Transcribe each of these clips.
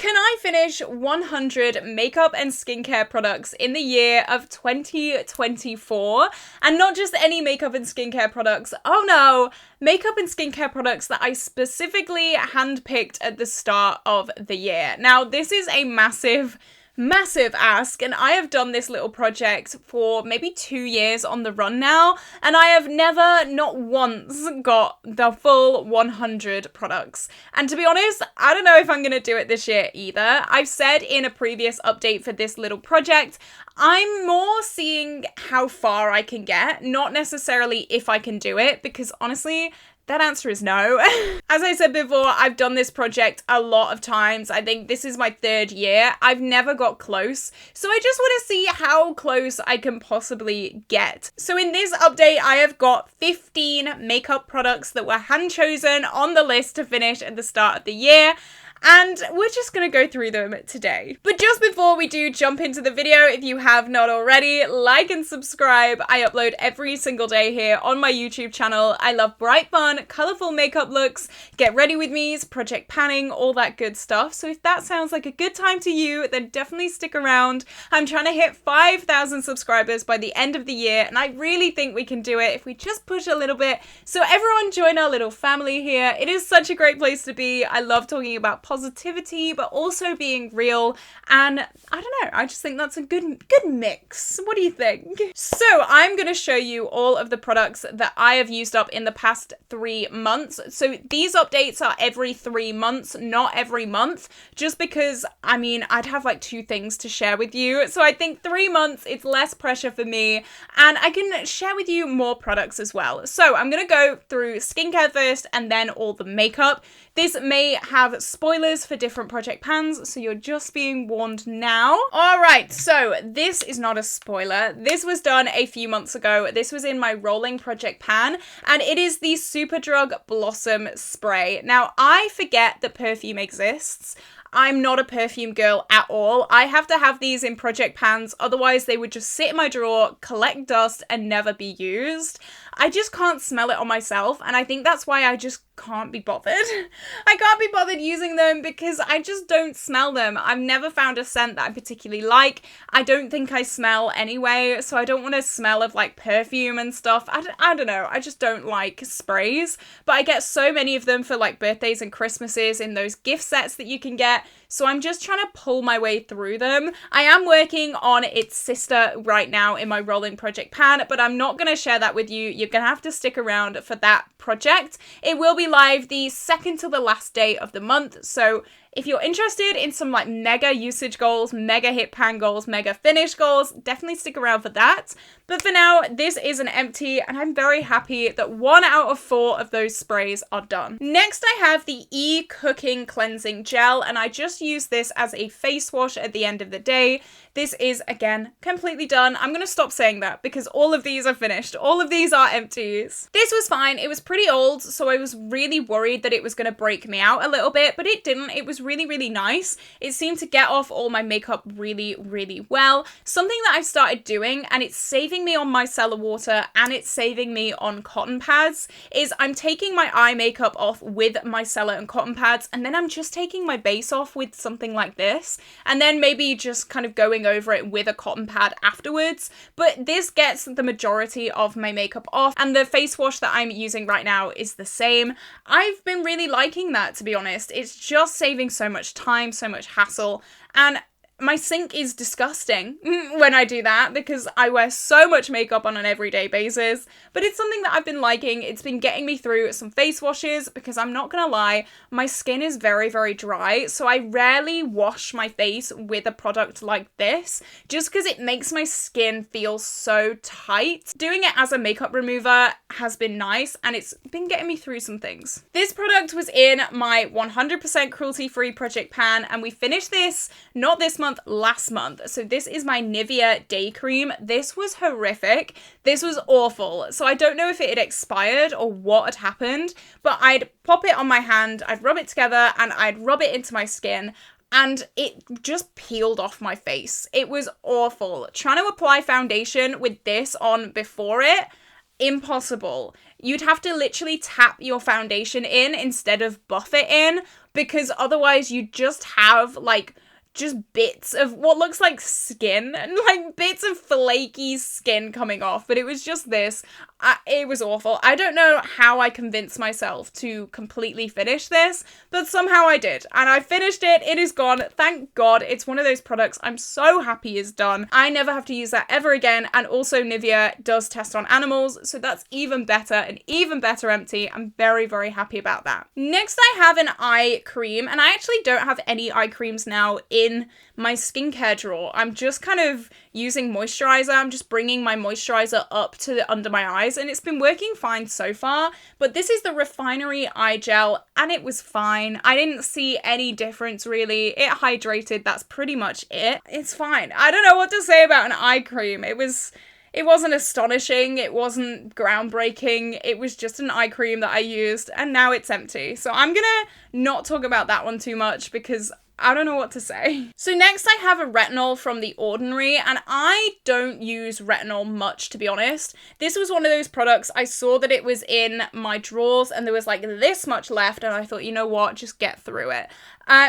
Can I finish 100 makeup and skincare products in the year of 2024? And not just any makeup and skincare products. Oh no, makeup and skincare products that I specifically handpicked at the start of the year. Now, this is a massive ask, and I have done this little project for maybe 2 years on the run now, and I have never, not once, got the full 100 products. And to be honest, I don't know if I'm gonna do it this year either. I've said in a previous update for this little project, I'm more seeing how far I can get, not necessarily if I can do it, because honestly, that answer is no. As I said before, I've done this project a lot of times. I think this is my 3rd year. I've never got close. So I just want to see how close I can possibly get. So in this update, I have got 15 makeup products that were hand chosen on the list to finish at the start of the year. And we're just going to go through them today. But just before we do jump into the video, if you have not already, like and subscribe. I upload every single day here on my YouTube channel. I love bright, fun, colourful makeup looks, get ready with me's, project panning, all that good stuff. So if that sounds like a good time to you, then definitely stick around. I'm trying to hit 5,000 subscribers by the end of the year, and I really think we can do it if we just push a little bit. So everyone join our little family here. It is such a great place to be. I love talking about positivity, but also being real, and I don't know, I just think that's a good mix. What do you think? So I'm going to show you all of the products that I have used up in the past 3 months. So these updates are every 3 months, not every month, just because, I mean, I'd have like 2 things to share with you. So I think 3 months, it's less pressure for me, and I can share with you more products as well. So I'm going to go through skincare first and then all the makeup. This may have spoilers for different project pans, so you're just being warned now. All right, so this is not a spoiler. This was done a few months ago. This was in my rolling project pan, and it is the Superdrug Blossom Spray. Now, I forget that perfume exists. I'm not a perfume girl at all. I have to have these in project pans, otherwise they would just sit in my drawer, collect dust, and never be used. I just can't smell it on myself, and I think that's why I just can't be bothered. I can't be bothered using them because I just don't smell them. I've never found a scent that I particularly like. I don't think I smell anyway, so I don't want to smell of like perfume and stuff. I don't know. I just don't like sprays, but I get so many of them for like birthdays and Christmases in those gift sets that you can get. So I'm just trying to pull my way through them. I am working on its sister right now in my rolling project pan, but I'm not going to share that with you. You're going to have to stick around for that project. It will be live the 2nd to the last day of the month. So if you're interested in some like mega usage goals, mega hit pan goals, mega finish goals, definitely stick around for that. But for now, this is an empty, and I'm very happy that 1 out of 4 of those sprays are done. Next, I have the Cooking Cleansing Gel, and I just use this as a face wash at the end of the day. This is, again, completely done. I'm going to stop saying that because all of these are finished. All of these are empties. This was fine. It was pretty old, so I was really worried that it was going to break me out a little bit, but it didn't. It was really nice. It seemed to get off all my makeup really well. Something that I've started doing, and it's saving me on micellar water and it's saving me on cotton pads, is I'm taking my eye makeup off with micellar and cotton pads, and then I'm just taking my base off with something like this, and then maybe just kind of going over it with a cotton pad afterwards. But this gets the majority of my makeup off, and the face wash that I'm using right now is the same. I've been really liking that, to be honest. It's just saving so much time, so much hassle, and my sink is disgusting when I do that because I wear so much makeup on an everyday basis, but it's something that I've been liking. It's been getting me through some face washes because I'm not gonna lie, my skin is very dry, so I rarely wash my face with a product like this just because it makes my skin feel so tight. Doing it as a makeup remover has been nice, and it's been getting me through some things. This product was in my 100% cruelty-free project pan, and we finished this, not this month, last month. So this is my Nivea Day Cream. This was horrific. This was awful. So I don't know if it had expired or what had happened, but I'd pop it on my hand, I'd rub it together, and I'd rub it into my skin, and it just peeled off my face. It was awful. Trying to apply foundation with this on before it, impossible. You'd have to literally tap your foundation in instead of buff it in. because otherwise you just have like just bits of what looks like skin and like bits of flaky skin coming off, but it was just this. It was awful. I don't know how I convinced myself to completely finish this, but somehow I did, and I finished it. It is gone. Thank God. It's one of those products I'm so happy is done. I never have to use that ever again, and also Nivea does test on animals, so that's even better, an even better empty. I'm very, very happy about that. Next, I have an eye cream, and I actually don't have any eye creams now in my skincare drawer. I'm just kind of using moisturizer. I'm just bringing my moisturizer up to under my eyes, and it's been working fine so far. But this is the Refinery eye gel, and it was fine. I didn't see any difference really. It hydrated. That's pretty much it. It's fine. I don't know what to say about an eye cream. It wasn't astonishing. It wasn't groundbreaking. It was just an eye cream that I used, and now it's empty. So I'm gonna not talk about that one too much because I don't know what to say. So next I have a retinol from The Ordinary, and I don't use retinol much, to be honest. This was one of those products, I saw that it was in my drawers and there was like this much left, and I thought, you know what, just get through it.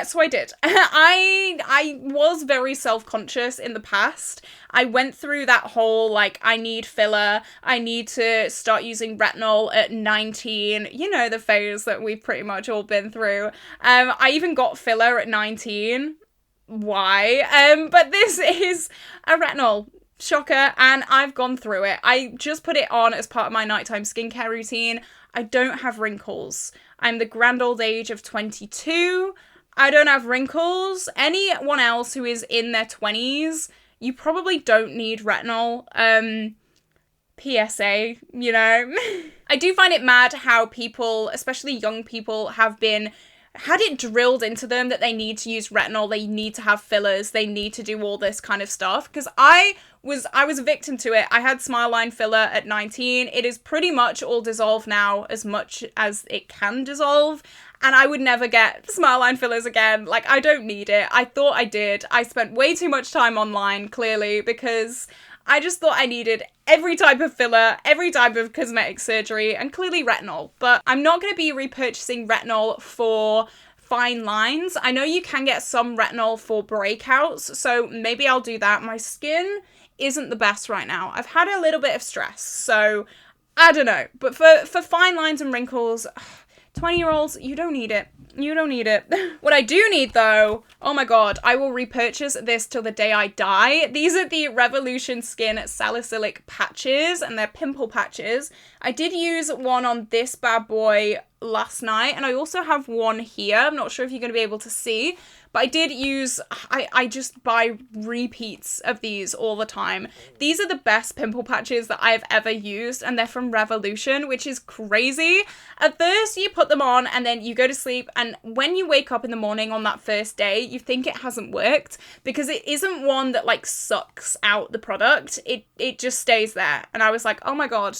So I did. I was very self-conscious in the past. I went through that whole, like, I need filler, I need to start using retinol at 19, you know, the phase that we've pretty much all been through. I even got filler at 19. Why? But this is a retinol. Shocker, and I've gone through it. I just put it on as part of my nighttime skincare routine. I don't have wrinkles. I'm the grand old age of 22. I don't have wrinkles. Anyone else who is in their 20s, you probably don't need retinol. PSA, you know. I do find it mad how people, especially young people, had it drilled into them that they need to use retinol, they need to have fillers, they need to do all this kind of stuff. Because I was a victim to it. I had smile line filler at 19. It is pretty much all dissolved now, as much as it can dissolve. And I would never get smile line fillers again. Like, I don't need it. I thought I did. I spent way too much time online, clearly, because I just thought I needed every type of filler, every type of cosmetic surgery, and clearly retinol. But I'm not going to be repurchasing retinol for fine lines. I know you can get some retinol for breakouts, so maybe I'll do that. My skin isn't the best right now. I've had a little bit of stress, so I don't know. But for fine lines and wrinkles, 20-year-olds, you don't need it. You don't need it. What I do need, though, oh my god, I will repurchase this till the day I die. These are the Revolution Skin Salicylic patches, and they're pimple patches. I did use one on this bad boy last night, and I also have one here. I'm not sure if you're going to be able to see, but I did use, I just buy repeats of these all the time. These are the best pimple patches that I've ever used, and they're from Revolution, which is crazy. At first, you put them on, and then you go to sleep, and when you wake up in the morning on that first day, you think it hasn't worked, because it isn't one that, like, sucks out the product. It just stays there, and I was like, oh my god,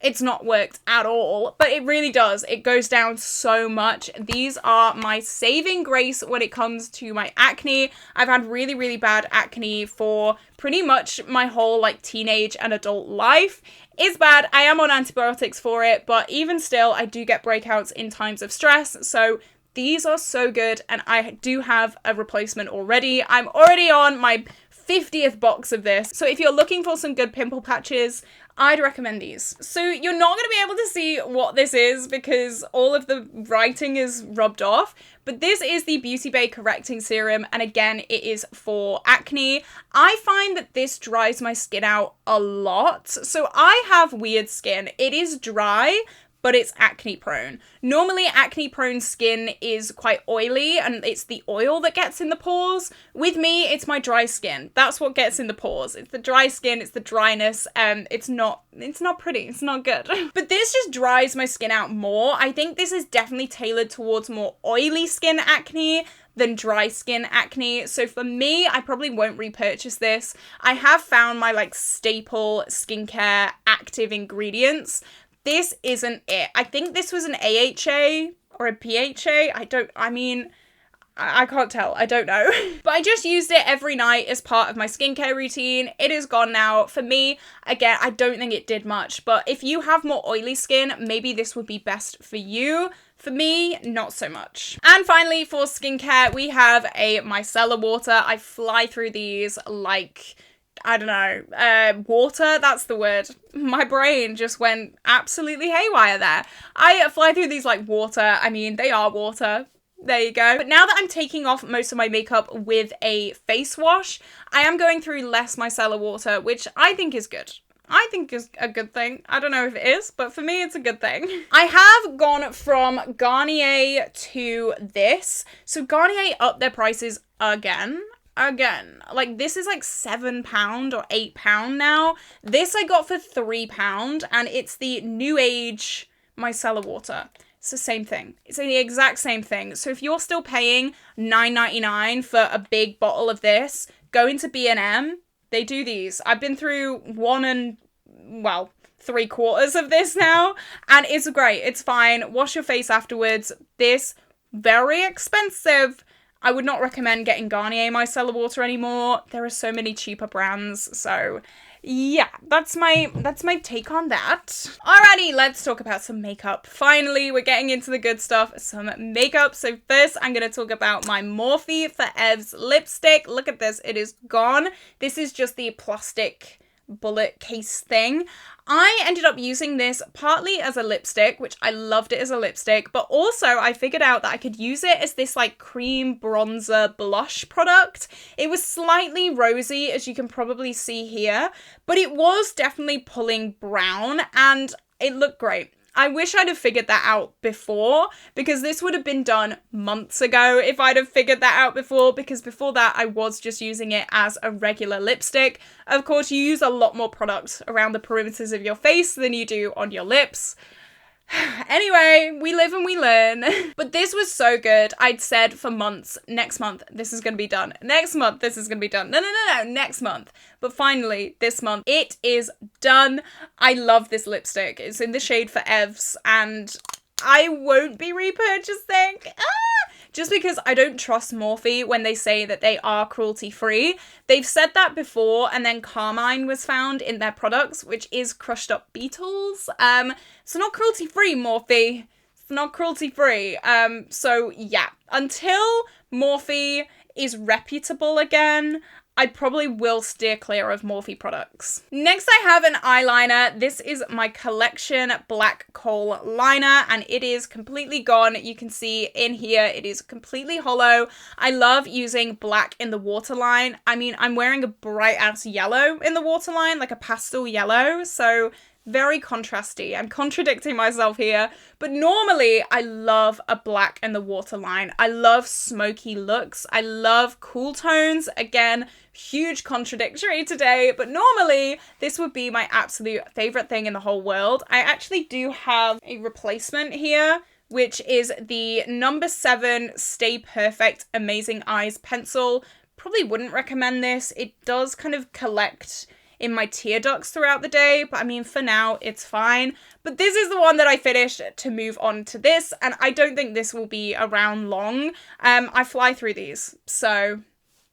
it's not worked at all, but it really does. It goes down so much. These are my saving grace when it comes to my acne. I've had really, really bad acne for pretty much my whole, like, teenage and adult life. It's bad. I am on antibiotics for it, but even still, I do get breakouts in times of stress, so these are so good, and I do have a replacement already. I'm already on my 50th box of this, so if you're looking for some good pimple patches, I'd recommend these. So you're not going to be able to see what this is because all of the writing is rubbed off, but this is the Beauty Bay Correcting Serum, and again, it is for acne. I find that this dries my skin out a lot. So I have weird skin. It is dry, but it's acne prone. Normally acne prone skin is quite oily and it's the oil that gets in the pores. With me, it's my dry skin. That's what gets in the pores. It's the dry skin, it's the dryness, it's not pretty, it's not good. But this just dries my skin out more. I think this is definitely tailored towards more oily skin acne than dry skin acne. So for me, I probably won't repurchase this. I have found my, like, staple skincare active ingredients. This isn't it. I think this was an AHA or a PHA. I can't tell. I don't know. But I just used it every night as part of my skincare routine. It is gone now. For me, again, I don't think it did much. But if you have more oily skin, maybe this would be best for you. For me, not so much. And finally, for skincare, we have a micellar water. I fly through these like, I don't know, water, that's the word. My brain just went absolutely haywire there. I fly through these like water. I mean, they are water. There you go. But now that I'm taking off most of my makeup with a face wash, I am going through less micellar water, which I think is good. I think is a good thing. I don't know if it is, but for me, it's a good thing. I have gone from Garnier to this. So Garnier upped their prices again. Like, this is like £7 or £8 now. This I got for £3, and it's the New Age micellar water. It's the same thing. It's the exact same thing. So if you're still paying $9.99 for a big bottle of this, go into B&M. They do these. I've been through 3/4 of this now, and it's great. It's fine. Wash your face afterwards. This, very expensive. I would not recommend getting Garnier micellar water anymore. There are so many cheaper brands, so yeah, that's my take on that. Alrighty, let's talk about some makeup. Finally, we're getting into the good stuff, some makeup. So first, I'm going to talk about my Morphe Forev's lipstick. Look at this, it is gone. This is just the plastic bullet case thing. I ended up using this partly as a lipstick, which I loved it as a lipstick, but also I figured out that I could use it as this like cream bronzer blush product. It was slightly rosy, as you can probably see here, but it was definitely pulling brown and it looked great. I wish I'd have figured that out before, because this would have been done months ago if I'd have figured that out before, because before that I was just using it as a regular lipstick. Of course, you use a lot more product around the perimeters of your face than you do on your lips. Anyway, we live and we learn. But this was so good. I'd said for months, next month, this is going to be done. Next month, this is going to be done. No, next month. But finally, this month, it is done. I love this lipstick. It's in the shade Forev's, and I won't be repurchasing. Just because I don't trust Morphe when they say that they are cruelty-free. They've said that before, and then carmine was found in their products, which is crushed up beetles. So not cruelty-free, Morphe. It's not cruelty-free. So yeah, until Morphe is reputable again, I probably will steer clear of Morphe products. Next, I have an eyeliner. This is my Collection Black Coal Liner, and it is completely gone. You can see in here, it is completely hollow. I love using black in the waterline. I mean, I'm wearing a bright-ass yellow in the waterline, like a pastel yellow, so very contrasty. I'm contradicting myself here, but normally I love a black in the waterline. I love smoky looks. I love cool tones. Again, huge contradictory today, but normally this would be my absolute favorite thing in the whole world. I actually do have a replacement here, which is the number 7 Stay Perfect Amazing Eyes pencil. Probably wouldn't recommend this. It does kind of collect in my tear ducts throughout the day, but I mean, for now, it's fine. But this is the one that I finished to move on to this, and I don't think this will be around long. I fly through these, so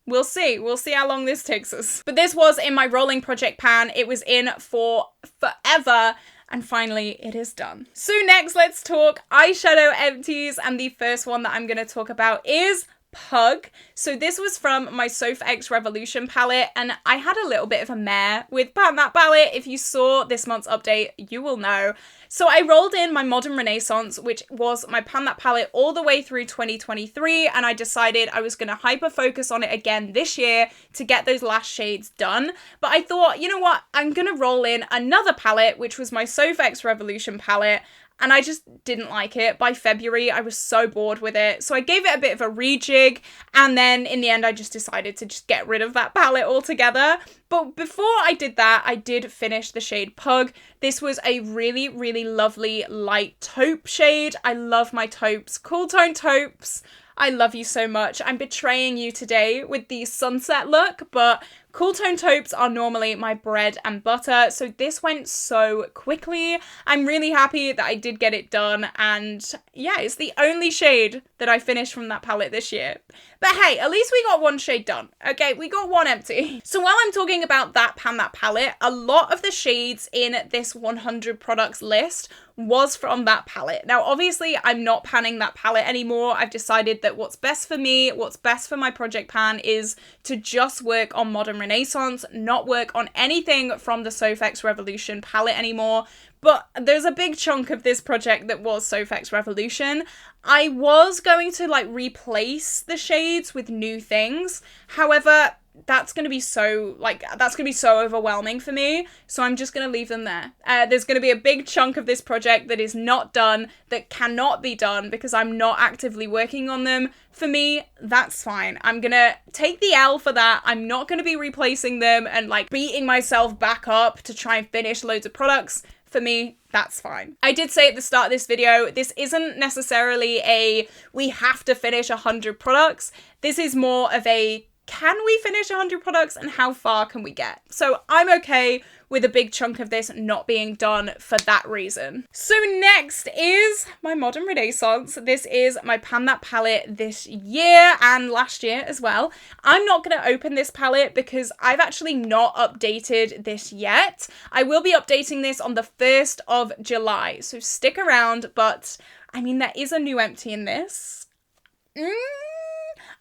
we'll see. We'll see how long this takes us. But this was in my rolling project pan. It was in for forever, and finally, it is done. So next, let's talk eyeshadow empties, and the first one that I'm going to talk about is Pug. So this was from my Soph X Revolution palette, and I had a little bit of a mare with that palette. If you saw this month's update, you will know. So I rolled in my Modern Renaissance, which was my Pan That palette all the way through 2023, and I decided I was going to hyper focus on it again this year to get those last shades done. But I thought, you know what, I'm going to roll in another palette, which was my Soph X Revolution palette, and I just didn't like it. By February, I was so bored with it. So I gave it a bit of a rejig, and then in the end, I just decided to just get rid of that palette altogether. But before I did that, I did finish the shade Pug. This was a really, really lovely light taupe shade. I love my taupes. Cool tone taupes. I love you so much. I'm betraying you today with the sunset look, but Cool tone taupes are normally my bread and butter, so this went so quickly. I'm really happy that I did get it done, and yeah, it's the only shade that I finished from that palette this year. But hey, at least we got one shade done, okay? We got one empty. So while I'm talking about that palette, a lot of the shades in this 100 products list was from that palette. Now, obviously, I'm not panning that palette anymore. I've decided that what's best for me, what's best for my project pan is to just work on Modern Renaissance, not work on anything from the Soph X Revolution palette anymore. But there's a big chunk of this project that was Soph X Revolution. I was going to like replace the shades with new things. However, that's going to be so overwhelming for me. So I'm just going to leave them there. There's going to be a big chunk of this project that is not done, that cannot be done because I'm not actively working on them. For me, that's fine. I'm going to take the L for that. I'm not going to be replacing them and like beating myself back up to try and finish loads of products. For me, that's fine. I did say at the start of this video, this isn't necessarily a we have to finish 100 products. This is more of a can we finish 100 products and how far can we get? So I'm okay with a big chunk of this not being done for that reason. So next is my Modern Renaissance. This is my Pan That palette this year and last year as well. I'm not going to open this palette because I've actually not updated this yet. I will be updating this on the 1st of July, so stick around, but I mean, there is a new empty in this.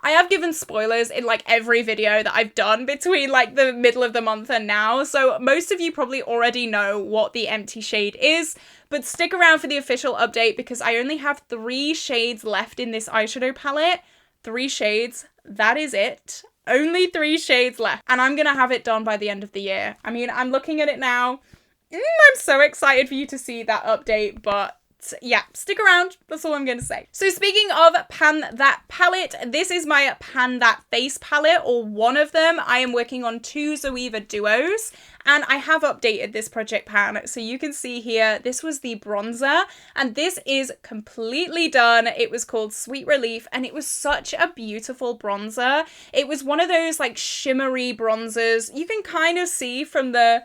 I have given spoilers in like every video that I've done between like the middle of the month and now, so most of you probably already know what the empty shade is, but stick around for the official update because I only have 3 shades left in this eyeshadow palette. 3 shades, that is it. Only 3 shades left, and I'm gonna have it done by the end of the year. I mean, I'm looking at it now. I'm so excited for you to see that update, but yeah, stick around. That's all I'm going to say. So speaking of Pan That palette, this is my Pan That face palette, or one of them. I am working on 2 Zoeva duos, and I have updated this project pan. So you can see here, this was the bronzer, and this is completely done. It was called Sweet Relief, and it was such a beautiful bronzer. It was one of those like shimmery bronzers. You can kind of see from the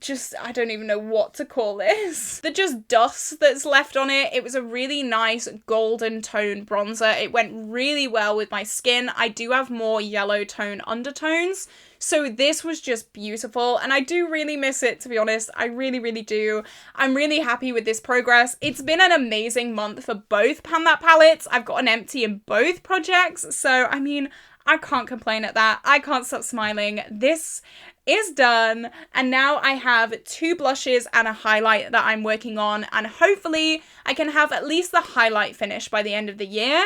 just, I don't even know what to call this. The just dust that's left on it. It was a really nice golden tone bronzer. It went really well with my skin. I do have more yellow tone undertones. So this was just beautiful, and I do really miss it, to be honest. I really, really do. I'm really happy with this progress. It's been an amazing month for both Pan That palettes. I've got an empty in both projects. So, I mean, I can't complain at that. I can't stop smiling. This is done, and now I have 2 blushes and a highlight that I'm working on, and hopefully I can have at least the highlight finished by the end of the year.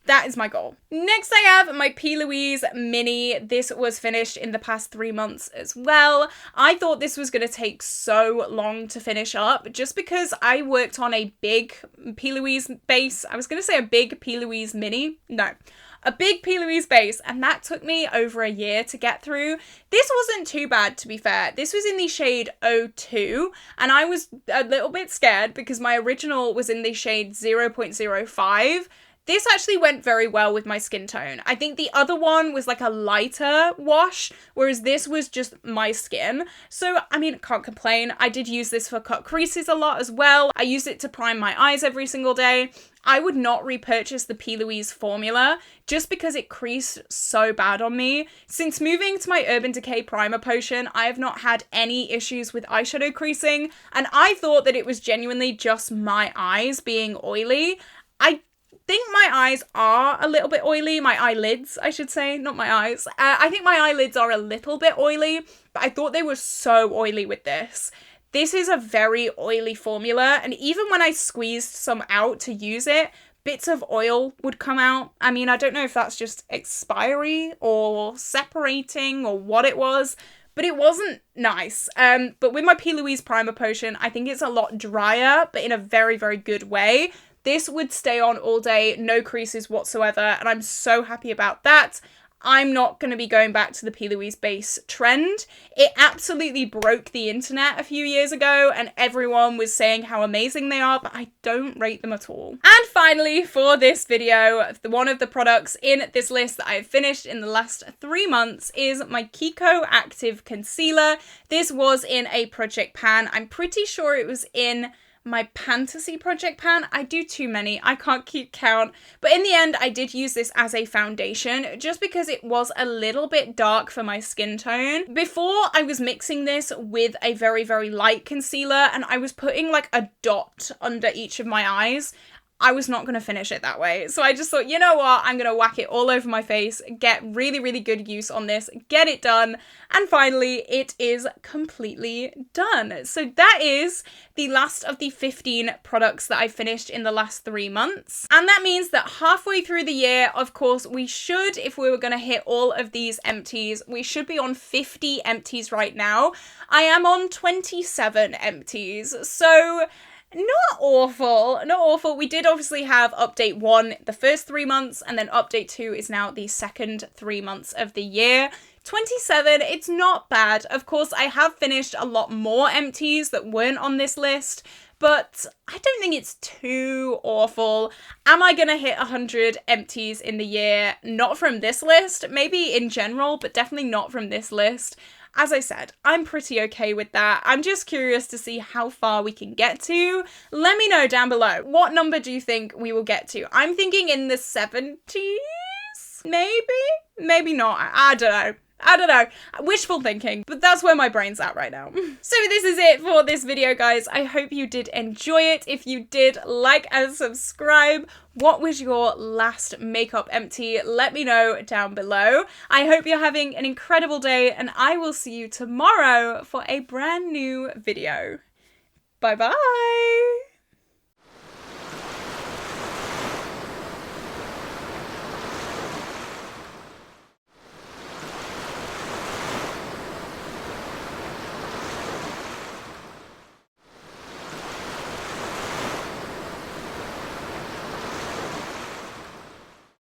That is my goal. Next I have my P. Louise Mini. This was finished in the past 3 months as well. I thought this was going to take so long to finish up just because I worked on a big P. Louise base. I was going to say a big P. Louise Mini. No. A big P. Louise base, and that took me over a year to get through. This wasn't too bad, to be fair. This was in the shade 02, and I was a little bit scared because my original was in the shade 0.05. This actually went very well with my skin tone. I think the other one was like a lighter wash, whereas this was just my skin. So, I mean, can't complain. I did use this for cut creases a lot as well. I used it to prime my eyes every single day. I would not repurchase the P. Louise formula just because it creased so bad on me. Since moving to my Urban Decay primer potion, I have not had any issues with eyeshadow creasing, and I thought that it was genuinely just my eyes being oily. I think my eyes are a little bit oily. My eyelids, I should say, not my eyes. I think my eyelids are a little bit oily, but I thought they were so oily with this. This is a very oily formula, and even when I squeezed some out to use it, bits of oil would come out. I mean, I don't know if that's just expiry or separating or what it was, but it wasn't nice. But with my P. Louise primer potion, I think it's a lot drier, but in a very, very good way. This would stay on all day, no creases whatsoever, and I'm so happy about that. I'm not going to be going back to the P. Louise base trend. It absolutely broke the internet a few years ago and everyone was saying how amazing they are, but I don't rate them at all. And finally, for this video, one of the products in this list that I've finished in the last 3 months is my Kiko Active Concealer. This was in a project pan. I'm pretty sure it was in my Fantasy project pan. I do too many, I can't keep count. But in the end, I did use this as a foundation just because it was a little bit dark for my skin tone. Before, I was mixing this with a very, very light concealer and I was putting like a dot under each of my eyes. I was not going to finish it that way. So I just thought, you know what, I'm going to whack it all over my face, get really, really good use on this, get it done. And finally, it is completely done. So that is the last of the 15 products that I finished in the last 3 months. And that means that halfway through the year, of course, we should, if we were going to hit all of these empties, we should be on 50 empties right now. I am on 27 empties. So not awful, not awful. We did obviously have update 1 the first 3 months, and then update 2 is now the second 3 months of the year. 27, it's not bad. Of course, I have finished a lot more empties that weren't on this list, but I don't think it's too awful. Am I gonna hit 100 empties in the year? Not from this list, maybe in general, but definitely not from this list. As I said, I'm pretty okay with that. I'm just curious to see how far we can get to. Let me know down below. What number do you think we will get to? I'm thinking in the 70s? Maybe? Maybe not. I don't know. I don't know. Wishful thinking, but that's where my brain's at right now. So this is it for this video, guys. I hope you did enjoy it. If you did, like and subscribe. What was your last makeup empty? Let me know down below. I hope you're having an incredible day, and I will see you tomorrow for a brand new video. Bye bye.